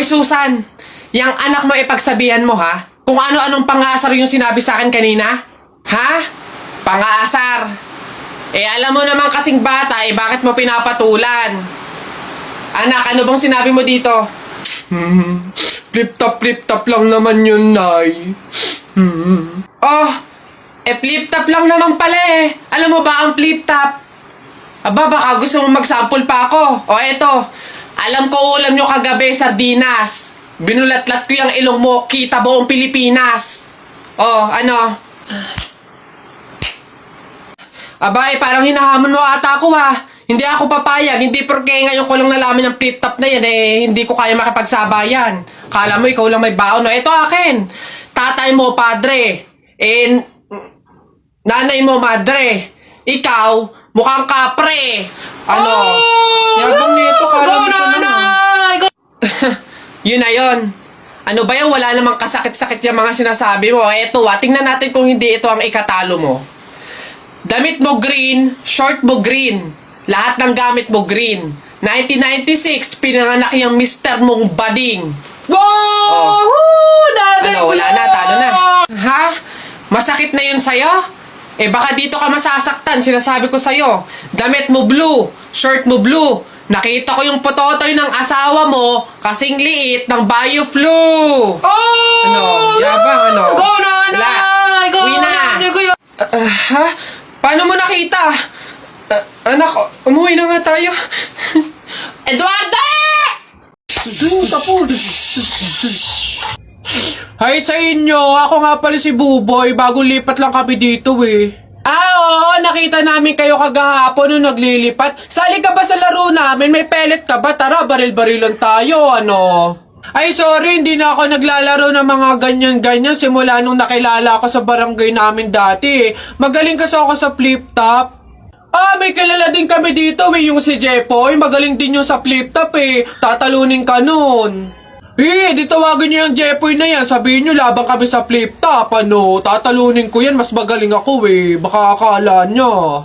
Hoy Susan, yang anak mo ipagsabihan mo ha? Kung ano-anong pangasar yung sinabi sa akin kanina? Ha? Pangasar. Alam mo naman kasing bata, bakit mo pinapatulan? Anak, ano bang sinabi mo dito? Flip-top lang naman yun, Nay. Oh, flip-top lang naman pala eh. Alam mo ba ang flip-top? Aba, baka gusto mo mag-sample pa ako. O eto, alam ko ulam nyo kagabi, sardinas. Binulatlat ko yung ilong mo, kita buong Pilipinas. Oh, ano? Aba, parang hinahamon mo ata ako ha. Hindi ako papayag, hindi porke ngayon ko lang nalaman yung flip-top na yan hindi ko kaya makipagsabayan. Kala mo ikaw lang may baon. No, ito akin. Tatay mo, padre. Nanay mo, madre. Ikaw, mukhang kapre. Ano? Yabang nito, kala mo siya naman. Yun na yun. Ano ba yan? Wala namang kasakit-sakit yung mga sinasabi mo. Eto tingnan natin kung hindi ito ang ikatalo mo. Damit mo green, short mo green. Lahat ng gamit mo green. 1996, pinanganak yung mister mong bading. Wow! Ano, wala na, talo na. Ha? Masakit na yun sa'yo? Baka dito ka masasaktan, sinasabi ko sa'yo. Damit mo blue, shirt mo blue. Nakita ko yung pototoy ng asawa mo kasing liit ng bio-flu. Oh! Ano? Yabang, ano? Go na, Nay! Go Uwi na! Ha? Paano mo nakita? Anak, umuwi na nga tayo. Eduardo! Hi sa inyo, ako nga pala si Buboy, bagong lipat lang kami dito Oo, nakita namin kayo kagahapon nung naglilipat. Sali ka ba sa laro namin? May pellet ka ba? Tara, baril-barilan tayo, ano? Ay, sorry, hindi na ako naglalaro ng mga ganyan-ganyan simula nung nakilala ako sa barangay namin dati. Magaling kasi ako sa flip-top. May kilala din kami dito, yung si Jepoy. Magaling din yung sa flip-top Tatalunin ka nun. Di tawagin niyo yung Jepoy na yan. Sabihin niyo, labang kami sa flip-top, ano. Tatalunin ko yan, mas magaling ako Baka akala niya.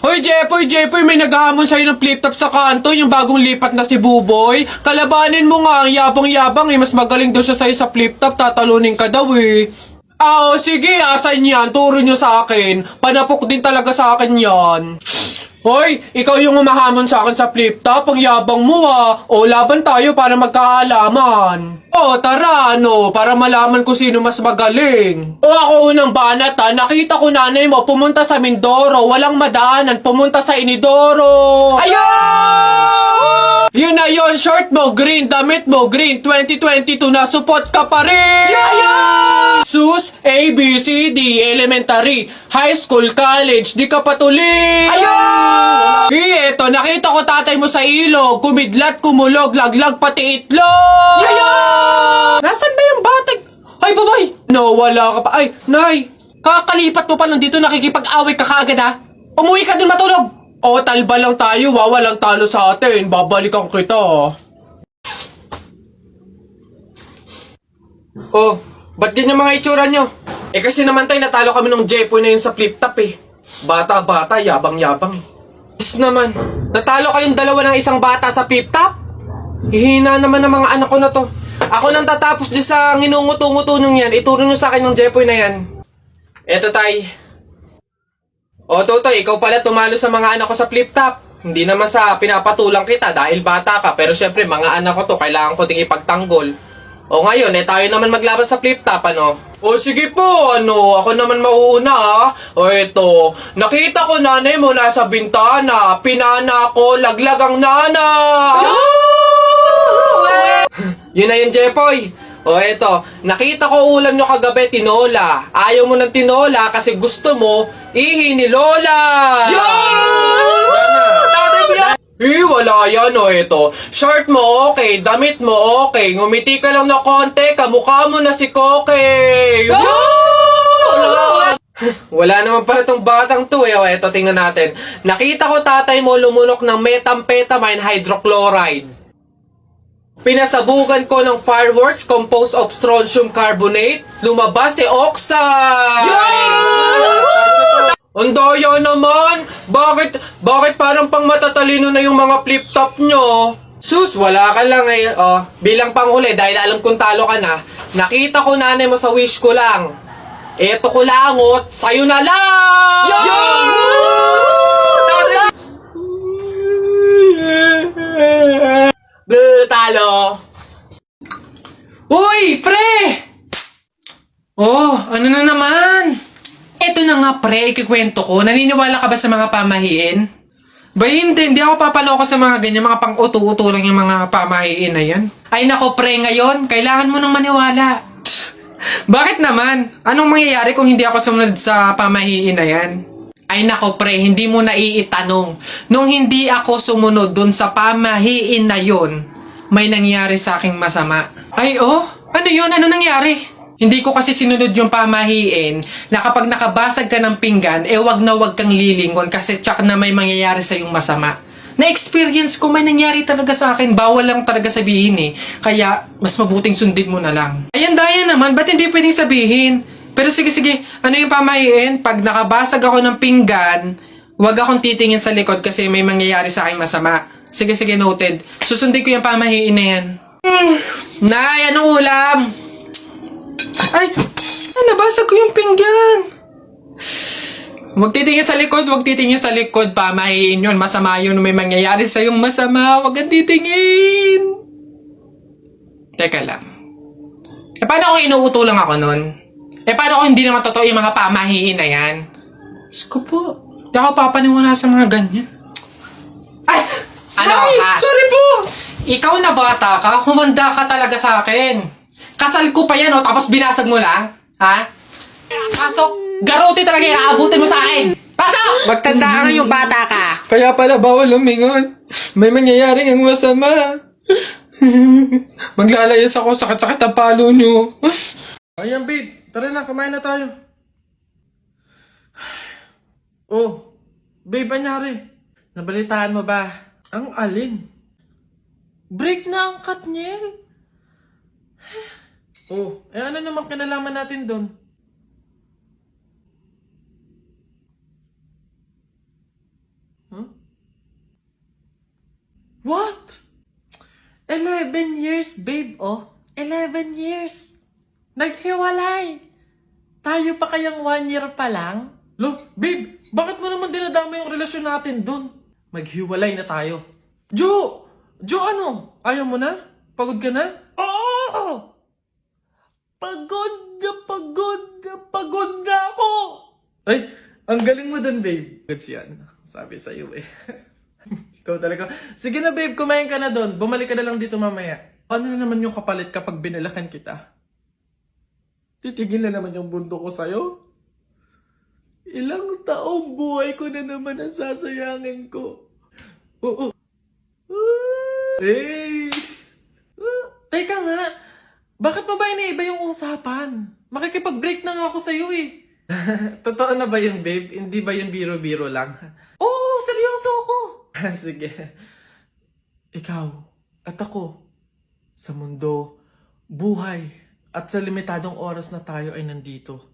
Hoy, Jepoy, may naghahamon sa'yo ng flip-top sa kanto, yung bagong lipat na si Buboy. Kalabanin mo nga, ang yabang-yabang mas magaling daw siya sa'yo sa flip-top, tatalunin ka daw sige, asan yan? Turo nyo sa akin. Panapok din talaga sa akin yan. Hoy, ikaw yung umahamon sa akin sa flip-top, ang yabang mo O, laban tayo para magkaalaman. Tara, para malaman ko sino mas magaling. Ako unang banat nakita ko nanay mo pumunta sa Mindoro, walang madaanan, pumunta sa Inidoro. Ayaw! Yun na yun, short mo green, damit mo green, 2022 na support ka pa rin! Sus, A, B, C, D, elementary, high school, college, di ka patuloy! Ayaw! Eto, nakita ko tatay mo sa ilog, kumidlat, kumulog, laglag, pati itlog! Nasaan ba yung batag? Ay, babay! No, wala ka pa. Ay, Nay, kakalipat mo pa lang dito, nakikipag-away ka kaagad Umuwi ka dun matulog! Talba lang tayo walang talo sa atin, babalikan kita. Ba't ganyan mga itsura nyo? Kasi naman tayo natalo kami ng Jepoy na yun sa flip-top Bata-bata, yabang-yabang Diyos naman, natalo kayong dalawa ng isang bata sa flip-top? Hihina naman ng mga anak ko na to. Ako nang tatapos di sa nginunguto-nguto nyo yan, ituro nyo sa akin ng Jepoy na yan. Eto tay. Totoy, ikaw pala tumalo sa mga anak ko sa flip-top. Hindi naman sa pinapatulang kita dahil bata ka, pero syempre mga anak ko to, kailangan ko ding ipagtanggol. Ngayon, tayo naman maglaban sa flip-top, ano? Sige po, ako naman mauuna, eto, nakita ko nanay mo nasa bintana, pinana ko, laglag ang nana! Yun na yun, Jepoy. Eto, nakita ko ulam nyo kagabi, tinola. Ayaw mo ng tinola kasi gusto mo, ihi ni Lola! Wala yan eto. Short mo okay, damit mo okay, ngumiti ka lang na konti, kamukha mo na si Koke! Wala naman pala tong batang to eto, tingnan natin. Nakita ko tatay mo lumunok ng methamphetamine hydrochloride. Pinasabugan ko ng fireworks composed of strontium carbonate. Lumabas si oxide! Ang daya naman! Bakit parang pang matatalino na yung mga flip-top nyo? Sus, wala ka lang eh. Oh, bilang panghuli, dahil alam kong talo ka na, nakita ko nanay mo sa wish ko lang. Eto ko langot, sa'yo na lang! Talo! Uy, pre! Oh, ano na naman? Eto na nga, pre, ikikwento ko. Naniniwala ka ba sa mga pamahiin? Ba hindi ako papaloko sa mga ganyan, mga pang-uto-uto lang yung mga pamahiin na yan. Ay nako, pre, ngayon, kailangan mo nang maniwala. Bakit naman? Anong mangyayari kung hindi ako sumunod sa pamahiin na yan? Ay nako, pre, hindi mo naiitanong. Nung hindi ako sumunod dun sa pamahiin na yon, may nangyari sa aking masama. Ay, oh? Ano yun? Ano nangyari? Hindi ko kasi sinunod yung pamahiin na kapag nakabasag ka ng pinggan, wag na wag kang lilingon kasi tsak na may mangyayari sa yung masama. Na-experience ko, may nangyari talaga sa akin. Bawal lang talaga sabihin eh. Kaya, mas mabuting sundin mo na lang. Ayan, daya naman. Ba't hindi pwedeng sabihin? Pero sige. Ano yung pamahiin? Pag nakabasag ako ng pinggan, wag akong titingin sa likod kasi may mangyayari sa akin masama. Sige, noted. Susundin ko yung pamahiin na yan. Nay, anong ulam? Ay, nabasag ko yung pinggan. Huwag titingin sa likod, pamahiin yun. Masama yun, may mangyayari sa yung masama. Huwag kang titingin. Teka lang. Paano kung inuuto lang ako nun? Paano kung hindi naman totoo yung mga pamahiin na yan? Diyos ko po, di ako papaniwala sa mga ganyan. Ay! Ano ka? Sorry po! Ikaw na bata ka, humanda ka talaga sa akin. Kasal ko pa yan, tapos binasag mo lang? Ha? Pasok! Garote talaga yung aabutin mo sa akin! Pasok! Magtanda ka ngayong bata ka. Kaya pala bawal lumingon. May mangyayaring ang masama. Maglalayas ako, sakit-sakit ang palo nyo. Ayan babe, tara na, kumain na tayo. Oh, babe, anyari? Nabalitaan mo ba? Ang alin? Break na ang Katniel. Oh, ano naman kinalaman natin doon? Huh? What? 11 years, babe, oh. 11 years. Naghiwalay. Tayo pa kayang 1 year pa lang? Lo, babe, bakit mo naman dinadama yung relasyon natin dun? Maghiwalay na tayo. Jo, ano? Ayaw mo na? Pagod ka na? Oo! Pagod na ako! Ay, ang galing mo dun, babe. Goods yan. Sabi sa'yo eh. Ikaw talaga. Sige na, babe, kumain ka na dun. Bumalik ka na lang dito mamaya. Ano na naman yung kapalit kapag binalakan kita? Titigil na naman yung bundo ko sa'yo? Ilang taong buhay ko na naman ang sasayangin ko. Oo. Hey! Teka nga, bakit pa ba iniiba yung usapan? Makikipag-break na nga ako sa'yo eh. Totoo na ba yun, babe? Hindi ba yun biro-biro lang? Oo, seryoso ako. Sige. Ikaw at ako, sa mundo, buhay, at sa limitadong oras na tayo ay nandito.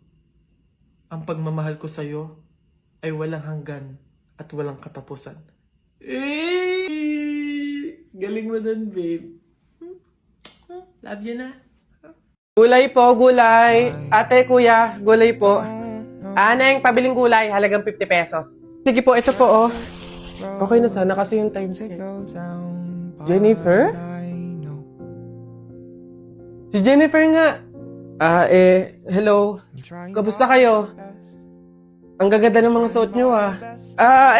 Ang pagmamahal ko sa'yo ay walang hanggan at walang katapusan. Galing mo dun, babe. Love you na. Gulay po, gulay. Ate, kuya, gulay po. Aneng, pabiling gulay, halagang 50 pesos. Sige po, ito po, oh. Okay na sana kasi yung time check. Jennifer? Si Jennifer nga. Hello. Kamusta kayo? Ang gaganda ng mga suot nyo, ah.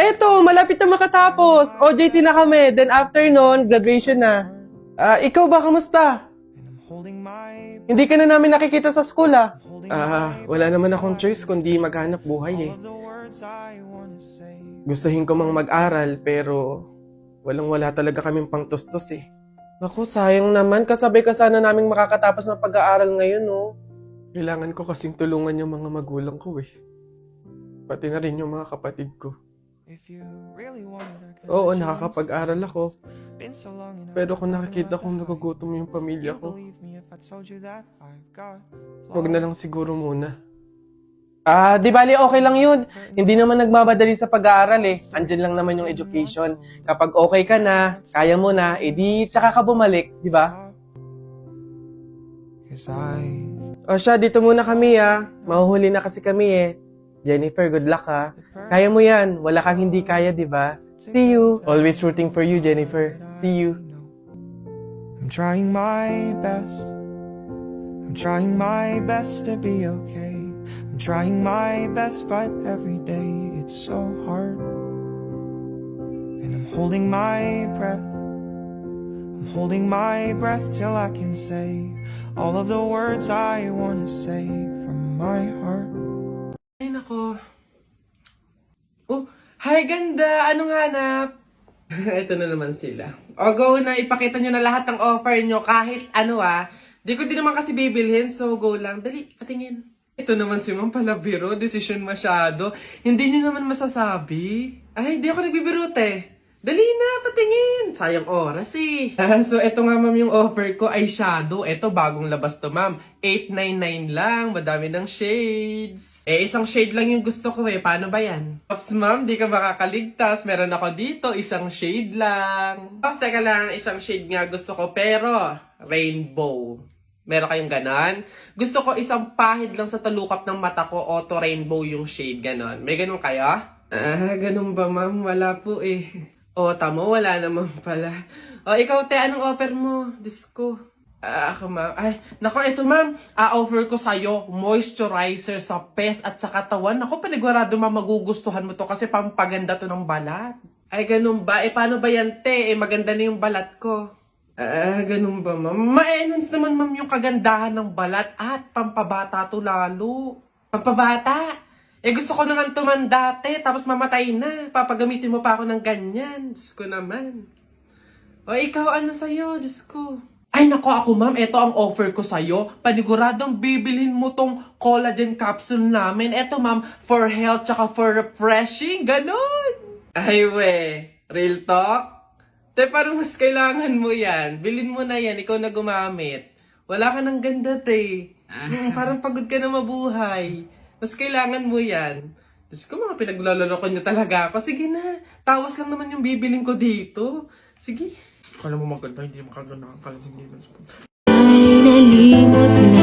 Eto, malapit na makatapos. OJT na kami. Then after nun, graduation na. Ikaw ba, kamusta? Hindi ka na namin nakikita sa school, ah. Wala naman akong choice kundi maghanap buhay, eh. Gustuhin ko mang mag-aral, pero walang-wala talaga kaming pangtustos, eh. Naku, sayang naman. Kasabay ka sana naming makakatapos ng pag-aaral ngayon, oh. Kailangan ko kasing tulungan yung mga magulang ko, eh. Pati na rin yung mga kapatid ko. Oo, nakakapag-aral ako. Pero kung nakikita kong nagugutom yung pamilya ko, huwag na lang siguro muna. Di bali okay lang yun. Hindi naman nagmamadali sa pag-aaral eh. Andyan lang naman yung education. Kapag okay ka na, kaya mo na, edi tsaka ka bumalik, di ba? O siya, dito muna kami Mahuhuli na kasi kami eh. Jennifer, good luck Kaya mo yan. Wala kang hindi kaya, di ba? See you. Always rooting for you, Jennifer. See you. I'm trying my best. I'm trying my best to be okay. I'm trying my best, but every day it's so hard. And I'm holding my breath. I'm holding my breath till I can say all of the words I want to say from my heart. Ay, nako. Oh, hi ganda! Anong hanap? Ito na naman sila. O, go na. Ipakita nyo na lahat ng offer nyo kahit ano Di ko din naman kasi bibilhin, so go lang. Dali, patingin. Ito naman si Ma'am Palabiro. Decision masyado. Hindi nyo naman masasabi. Ay, di ako nagbibiro, Dali na, patingin. Sayang oras eh. So, eto nga ma'am yung offer ko ay shadow. Eto, bagong labas to ma'am. 899 lang. Madami ng shades. Isang shade lang yung gusto ko Paano ba yan? Ops ma'am, di ka makakaligtas. Meron ako dito, isang shade lang. Ops, teka lang, isang shade nga gusto ko. Pero, rainbow. Meron kayong ganon? Gusto ko isang pahid lang sa talukap ng mata ko. Auto rainbow yung shade, ganon. May ganon kayo? Ganon ba ma'am? Wala po O, tamo, wala naman pala. O, ikaw, anong offer mo? Diyos ko. Ako, ma'am. Ay, nako, ito, ma'am. Offer ko sa'yo, moisturizer sa pes at sa katawan. Ako, panigurado, ma'am, magugustuhan mo to kasi pampaganda to ng balat. Ay, ganun ba? Paano ba yan, maganda na yung balat ko. Ganun ba, ma'am? Ma-enhance naman, ma'am, yung kagandahan ng balat at pampabata to lalo. Pampabata? Gusto ko naman tumanda, tapos mamatay na. Papagamitin mo pa ako ng ganyan. Diyos ko naman. O, ikaw, ano sa'yo? Diyos ko. Ay, nako ako, ma'am. Ito ang offer ko sa'yo. Paniguradong bibilhin mo tong collagen capsule namin. Ito, ma'am, for health tsaka for refreshing. Ganon. Ay, real talk? Parang mas kailangan mo yan. Bilhin mo na yan. Ikaw na gumamit. Wala ka ng ganda, Parang pagod ka na mabuhay. Mas kailangan mo yan. Diyos ko, mga pinaglaloloko niyo talaga ako. Sige na, tawas lang naman yung bibiling ko dito. Sige. Kala mo maganda, hindi makaganda. Kala hindi mas... Ay nalimot na